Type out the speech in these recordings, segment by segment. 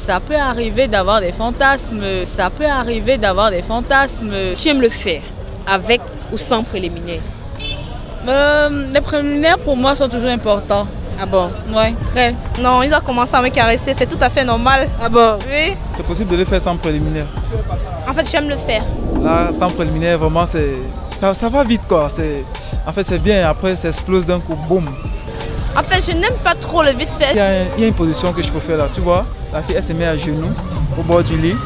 Ça peut arriver d'avoir des fantasmes. Ça peut arriver d'avoir des fantasmes. Tu aimes le faire avec ou sans préliminaire? Les préliminaires pour moi sont toujours importants. Ah bon? Ouais, très. Non, il a commencé à me caresser, c'est tout à fait normal. Ah bon? Oui. C'est possible de le faire sans préliminaire. En fait, j'aime le faire. Là, sans préliminaire, vraiment, ça va vite quoi. En fait, c'est bien, après, ça explose d'un coup, boum. En fait, je n'aime pas trop le vite fait. Il y a une position que je peux faire là, tu vois. La fille, elle se met à genoux au bord du lit.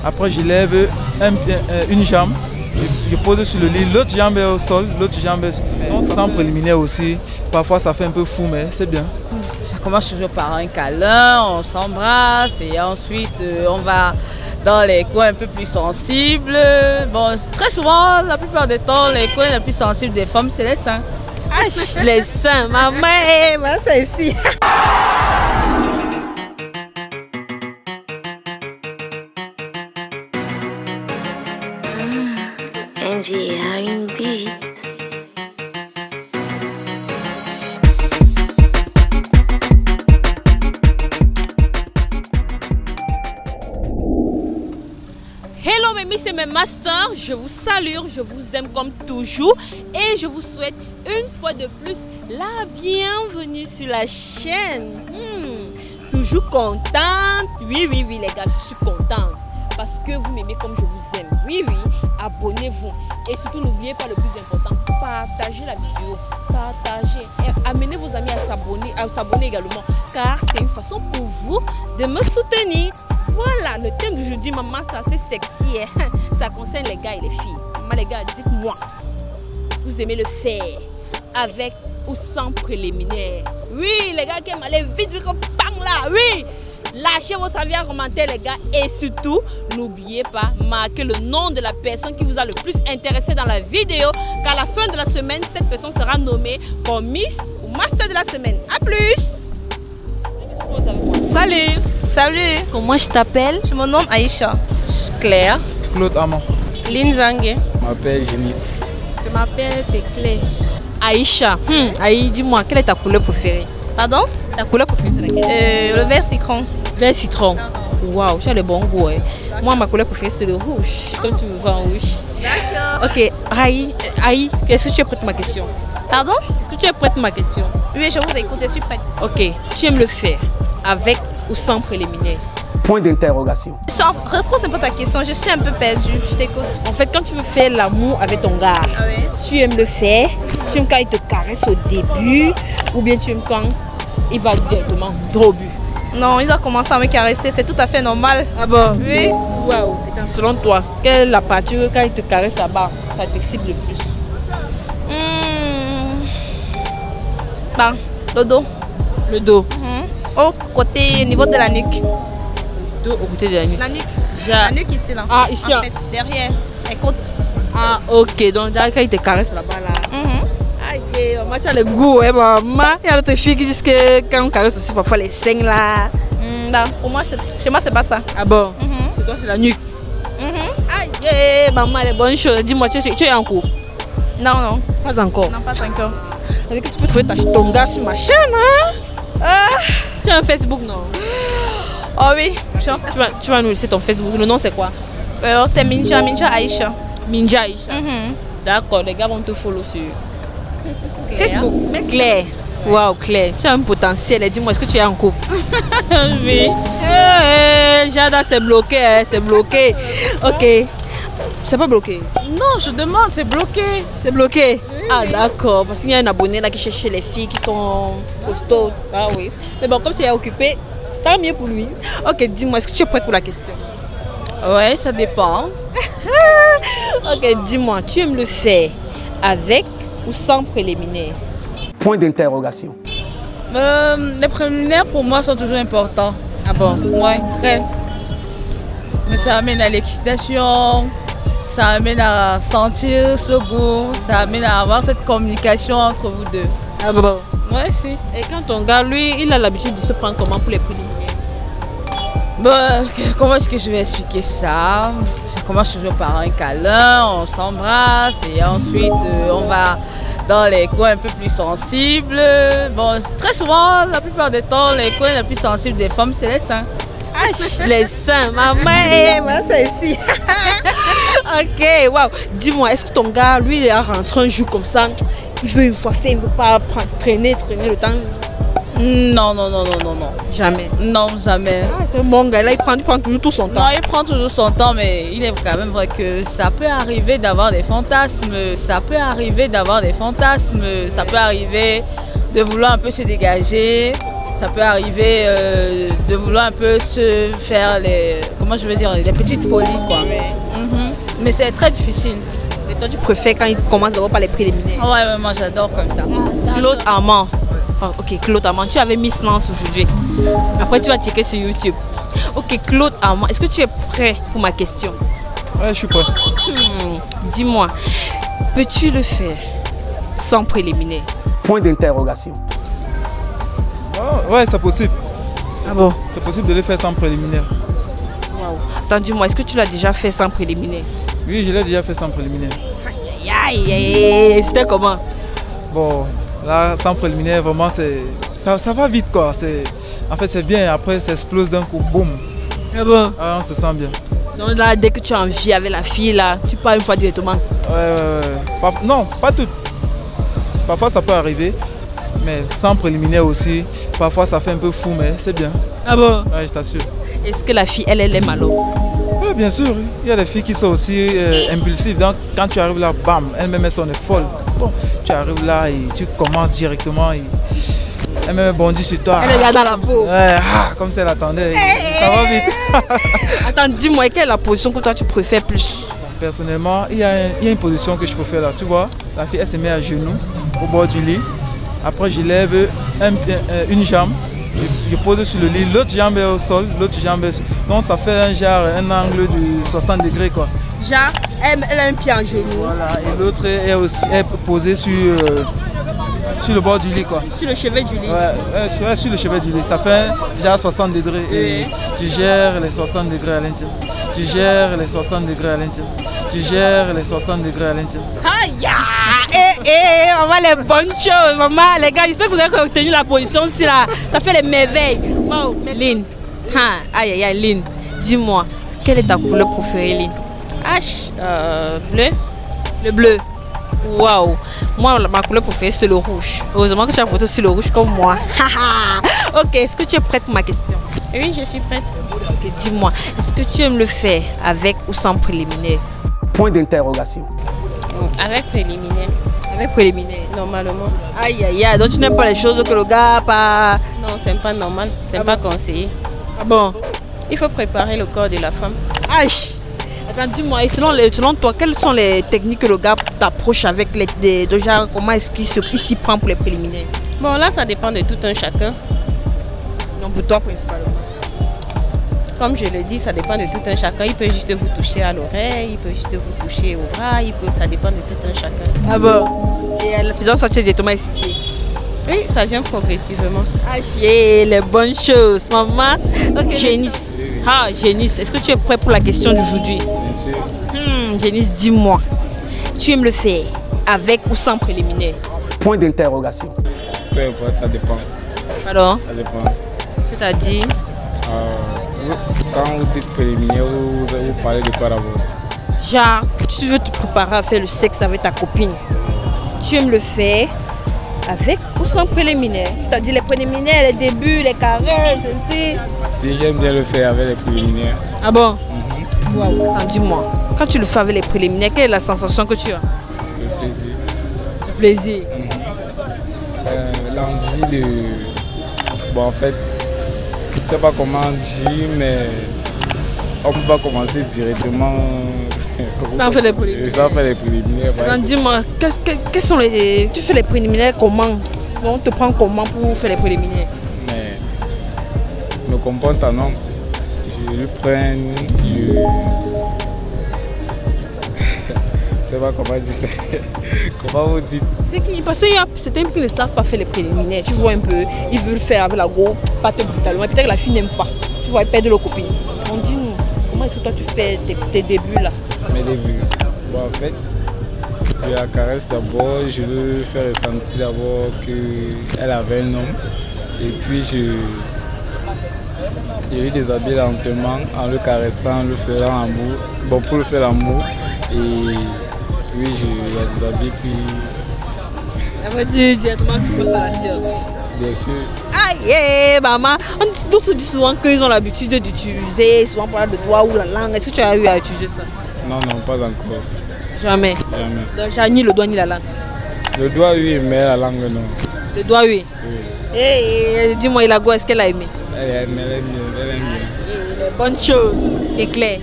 Après, je lève une jambe. Je pose sur le lit, l'autre jambe est au sol, l'autre jambe est... Donc, sans préliminaire aussi, parfois ça fait un peu fou, mais c'est bien. Ça commence toujours par un câlin, on s'embrasse et ensuite on va dans les coins un peu plus sensibles. Bon, très souvent, la plupart du temps, les coins les plus sensibles des femmes, c'est les seins. Ah, les seins, maman, c'est ici. Angie a une bite. Hello mes miss et mes masters, je vous salue, je vous aime comme toujours et je vous souhaite une fois de plus la bienvenue sur la chaîne. Toujours contente, oui les gars, je suis contente parce que vous m'aimez comme je vous aime. Oui, abonnez-vous et surtout n'oubliez pas le plus important, partagez la vidéo, partagez et amenez vos amis à s'abonner également car c'est une façon pour vous de me soutenir. Voilà, le thème d'aujourd'hui, maman, c'est assez sexy. Hein? Ça concerne les gars et les filles. Maman, les gars, dites-moi, vous aimez le faire avec ou sans préliminaire? Oui, les gars qui aiment aller vite, comme bang là, oui. Lâchez votre avis en commentaire, les gars. Et surtout, n'oubliez pas, marquez le nom de la personne qui vous a le plus intéressé dans la vidéo. Car à la fin de la semaine, cette personne sera nommée comme Miss ou Master de la semaine. A plus. Salut! Salut, Comment je t'appelle? je me nomme Aïcha. Claire. Claude Amand. Lynn Zangue. Je m'appelle Génis. Je m'appelle Péclé. Aïcha, Aïe, dis-moi, quelle est ta couleur préférée? Pardon? Ta couleur préférée, c'est laquelle? Le vert citron. Vert citron. Waouh, tu as le bon goût. Hein. Moi, ma couleur préférée, c'est le rouge. Comme tu me vois en rouge. D'accord. Ok, Aïe, est-ce que tu es prête pour ma question? Pardon? Est-ce que tu es prête pour ma question? Oui, je vous écoute, je suis prête. Ok, tu aimes le faire avec ou sans préliminaire? Point d'interrogation. Réponds un peu ta question, je suis un peu perdue, je t'écoute. En fait, quand tu veux faire l'amour avec ton gars, Ah oui? tu aimes le faire, tu aimes quand il te caresse au début, ou bien tu aimes quand il va directement droit au but? Non, il a commencé à me caresser, c'est tout à fait normal. Ah bon? Oui. Waouh. Selon toi, quelle est la partie quand il te caresse là-bas, ça t'excite le plus? Bah, le dos. Le dos. Au côté, au niveau de la nuque. Dos au côté de la nuque. La nuque. Ja- La nuque ici là. Ah, ici, En hein. fait, derrière, les côtes. Ah, ok. Donc, quand il te caresse là-bas, là. Aïe, maman, tu as le goût, hein, maman. Il y a d'autres filles qui disent que quand on caresse aussi, parfois les seins là. Bah, pour moi, chez moi, c'est pas ça. Ah bon? C'est toi, c'est la nuque. Aïe, maman, les bonnes choses. Dis-moi, tu es en cours? Non, non. Pas encore. Non, pas encore. Avec que tu peux trouver ton gars sur ma chaîne, hein? Tu as un Facebook, non? Oh oui. Tu vas nous laisser ton Facebook. Le nom, c'est quoi? C'est Minja Aïcha. Minja Aïcha. D'accord, les gars vont te follow sur Facebook. Claire. Waouh, Claire, tu as un potentiel. Dis-moi, est-ce que tu es en couple? Oui. Jada, c'est bloqué, hein, c'est bloqué. Ok. C'est pas bloqué? Non, je demande, c'est bloqué. C'est bloqué? Oui, ah, d'accord. Parce qu'il y a un abonné là qui cherche les filles qui sont costauds. Ah oui. Mais bon, comme tu es occupé, tant mieux pour lui. Ok, dis-moi, est-ce que tu es prête pour la question? Ouais, ça dépend. Ok, dis-moi, tu aimes le faire avec ou sans préliminaire? Point d'interrogation. Les préliminaires pour moi sont toujours importants. Ah bon? Ouais, très. Mais ça amène à l'excitation, ça amène à sentir ce goût, ça amène à avoir cette communication entre vous deux. Ah bon? Ouais, si. Et quand ton gars, lui, il a l'habitude de se prendre comment pour les préliminaires? Bon, comment est-ce que je vais expliquer ça? Ça commence toujours par un câlin, on s'embrasse et ensuite on va dans les coins un peu plus sensibles. Bon, très souvent, la plupart du temps, les coins les plus sensibles des femmes, c'est les seins. Ah, les seins, maman, c'est ici. Ok, waouh. Dis-moi, est-ce que ton gars, lui, il est rentré un jour comme ça, il veut une fois fait, il ne veut pas traîner le temps? Non. Jamais. Non, jamais. Ah, c'est un bon gars, là, il prend toujours tout son temps. Non, il prend toujours son temps, mais il est quand même vrai que ça peut arriver d'avoir des fantasmes. Ça peut arriver de vouloir un peu se dégager. Ça peut arriver de vouloir un peu se faire les petites folies, quoi. Mais c'est très difficile. Et toi, tu préfères quand il commence d'abord par les préliminaires? Ouais, moi j'adore comme ça. Claude Armand. Ok, Claude Armand, tu avais mis silence aujourd'hui. Après, tu vas checker sur YouTube. Ok, Claude Armand, est-ce que tu es prêt pour ma question? Ouais, je suis prêt. Dis-moi, peux-tu le faire sans préliminaire? Point d'interrogation. Oh, ouais, c'est possible. Ah bon? C'est possible de le faire sans préliminaire. Wow. Attends, dis-moi, est-ce que tu l'as déjà fait sans préliminaire? Oui, je l'ai déjà fait sans préliminaire. Aïe, c'était comment? Bon, là, sans préliminaire, vraiment, ça va vite, quoi. En fait, c'est bien. Après, ça explose d'un coup, boum. Ah bon? Ah, on se sent bien. Donc là, dès que tu as envie avec la fille, là, tu pars une fois directement? Ouais. Non, pas tout. Parfois, ça peut arriver. Mais sans préliminaire aussi, parfois ça fait un peu fou, mais c'est bien. Ah bon? Ouais, je t'assure. Est-ce que la fille, elle aime alors? Oui, bien sûr. Il y a des filles qui sont aussi impulsives. Donc, quand tu arrives là, bam, elle-même, elle sonne folle. Bon, tu arrives là et tu commences directement. Et elle-même bondit sur toi. Elle regarde dans la peau. Ouais, comme si elle attendait. Ça va vite. Attends, dis-moi, quelle est la position que toi tu préfères plus? Personnellement, il y a une position que je préfère là. Tu vois, la fille, elle se met à genoux au bord du lit. Après, je lève une jambe, je pose sur le lit, l'autre jambe est au sol, l'autre jambe est... Donc ça fait un angle de 60 degrés, quoi. Genre, elle a un pied en genou. Voilà, et l'autre est posée sur le bord du lit, quoi. Sur le chevet du lit. Ouais, sur le chevet du lit. Ça fait déjà 60 degrés. Et tu gères les 60 degrés à l'intérieur. Tu gères les 60 degrés à l'intérieur. Tu gères les 60 degrés à l'intérieur. Aïe! Maman, les bonnes choses, maman. Les gars, j'espère que vous avez retenu la position aussi là. Ça fait les merveilles. Wow, Lynn. Aïe, Lynn. Dis-moi, quelle est ta couleur préférée, Lynn? Bleu. Le bleu. Waouh. Moi, ma couleur préférée, c'est le rouge. Heureusement que tu as voté aussi le rouge comme moi. Ok, est-ce que tu es prête pour ma question? Oui, je suis prête. Ok, dis-moi, est-ce que tu aimes le faire avec ou sans préliminaire? Point d'interrogation. Avec préliminaire. Avec préliminaire. Normalement. Aïe, donc tu n'aimes pas les choses que le gars pas... Non, c'est pas normal. C'est pas conseillé. Ah bon? Il faut préparer le corps de la femme. Aïe. Attends, dis-moi, et selon toi, quelles sont les techniques que le gars t'approche avec genre, comment est-ce qu'il s'y prend pour les préliminaires? Bon, là, ça dépend de tout un chacun. Donc pour toi principalement? Comme je le dis, ça dépend de tout un chacun. Il peut juste vous toucher à l'oreille, il peut juste vous toucher au bras, ça dépend de tout un chacun. Ah bon? Et la faisant ça, tu es directement excité? Oui, ça vient progressivement. Ah, les bonnes choses, maman. Ok, Génice. Ah, Génice, est-ce que tu es prêt pour la question d'aujourd'hui? Bien sûr. Génice, dis-moi, tu aimes le faire avec ou sans préliminaire? Point d'interrogation. Peu importe, ça dépend. Alors? Ça dépend. C'est-à-dire? Quand vous dites préliminaire, vous parlez de quoi d'abord? Genre, tu veux te préparer à faire le sexe avec ta copine. Tu aimes le faire avec ou sans préliminaire? C'est-à-dire les préliminaires, les débuts, les caresses, ceci. Si j'aime bien le faire avec les préliminaires. Ah bon? Wow. Dis-moi, quand tu le fais avec les préliminaires, quelle est la sensation que tu as? Le plaisir. Le plaisir. L'envie de... Bon, en fait, je ne sais pas comment dire, mais on ne peut pas commencer directement sans faire les préliminaires. Sans faire les préliminaires. Dis-moi, quels sont les... Tu fais les préliminaires comment? On te prend comment pour faire les préliminaires? Mais je me comporte en homme. Je le prends, je... Je ne sais pas comment dire ça. Comment vous dites? C'est qui? Parce qu'il y a certains qui ne savent pas faire les préliminaires. Tu vois un peu, ils veulent faire avec la go, pas te brutalement. Peut-être que la fille n'aime pas. Tu vois, elle perd de leur copine. On dit, comment est-ce que toi tu fais tes débuts là? Mes débuts. Bon, en fait, je la caresse d'abord, je veux faire ressentir d'abord qu'elle avait un homme. Et puis Je lui déshabille lentement en le caressant, le faisant l'amour. Bon, pour le faire l'amour. Et oui, je la déshabille puis... Elle m'a dit directement que tu peux ça la tire. Bien sûr. Aïe, maman. D'autres disent souvent qu'ils ont l'habitude d'utiliser, souvent pour le doigt ou la langue. Est-ce que tu as eu à utiliser ça? Non, non, pas encore. Jamais. Jamais. Donc, j'ai ni le doigt ni la langue. Le doigt, oui, mais la langue, non. Le doigt, oui. Oui. Et dis-moi, Ilago, est-ce qu'elle a aimé? Elle aime bien, elle aime bien. Les bonnes choses. T'es clair.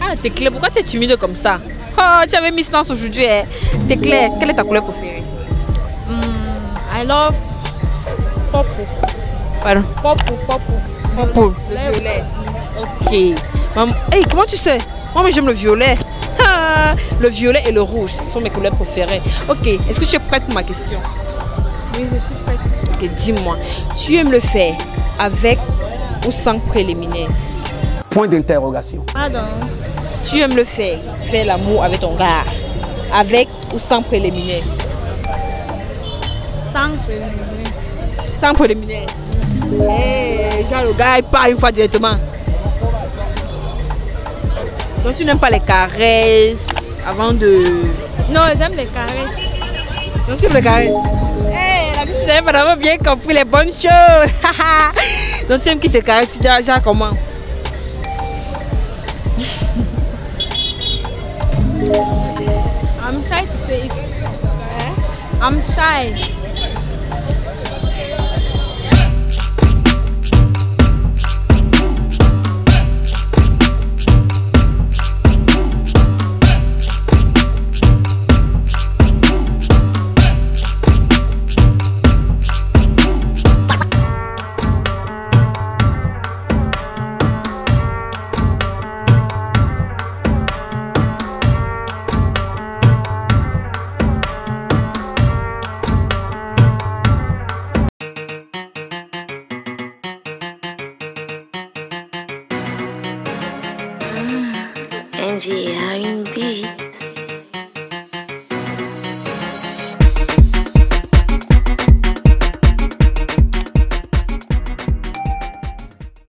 Ah, t'es clair. Pourquoi tu es timide comme ça? Oh, tu avais mis silence aujourd'hui. Hein? T'es clair. Quelle est ta couleur préférée? I love purple. Pardon. Purple. Le violet. Ok. Maman, hey, comment tu sais? Moi, j'aime le violet. Ah, le violet et le rouge sont mes couleurs préférées. Ok. Est-ce que tu es prête pour ma question? Oui, je suis prête. Ok, dis-moi. Tu aimes le faire avec ou sans préliminaire? Point d'interrogation. Pardon. Tu aimes le faire l'amour avec ton gars, avec ou sans préliminaire? Sans préliminaire. Sans préliminaire. Hey, genre le gars il part une fois directement. Donc tu n'aimes pas les caresses avant de... Non, j'aime les caresses. Donc tu aimes les caresses? Hey, la vie c'est vraiment bien compris les bonnes choses. Donc tu aimes qui te caresse, genre comment? I'm shy to say it. I'm shy. Angie a une bite.